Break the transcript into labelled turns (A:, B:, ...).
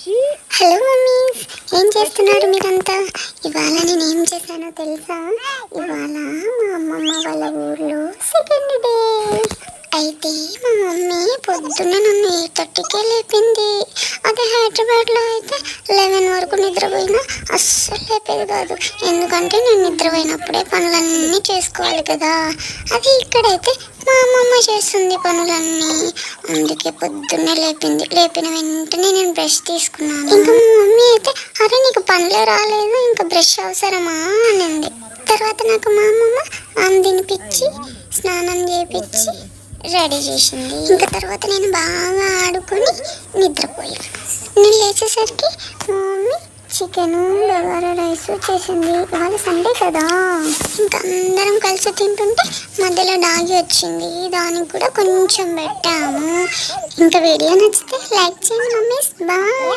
A: Hello mummies, ఏం చేస్తున్నారు మీరంతా? ఇవాళ నేను ఏం చేశానో తెలుసా? ఇవాళ మా అమ్మమ్మ వాళ్ళ ఊర్లో సెకండ్ డే. అయితే మా మమ్మీ పొద్దున్న నన్ను 8:30కే లేపింది. అదే హైదరాబాద్లో అయితే 11 వరకు నిద్రపోయినా అస్సలు లేపేది కాదు. ఎందుకంటే నేను నిద్రపోయినప్పుడే పనులన్నీ చేసుకోవాలి కదా. అది ఇక్కడైతే మా అమ్మమ్మ చేస్తుంది పనులన్నీ. అందుకే పొద్దున్నే లేపింది. లేపిన వెంటనే నేను బ్రష్ తీసుకున్నాను. ఇంకా మా మమ్మీ అయితే, అరే నీకు పనులే రాలేదు, ఇంకా బ్రష్ అవసరమా అనింది. తర్వాత నాకు మా అమ్మమ్మ తినిపించి స్నానం చేపించి రెడీ చేసింది. ఇంకా తర్వాత నేను బాగా ఆడుకొని నిద్రపోయాను. నేను లేచేసరికి మా మమ్మీ చికెను బగారా రైస్ చేసింది. ఇవాళ సండే కదా, ఇంకా అందరం కలిసి తింటుంటే మధ్యలో డాగి వచ్చింది. దానికి కూడా కొంచెం పెట్టాము. ఇంకా వీడియో నచ్చితే లైక్ చేయండి మమ్మీస్. బాయ్.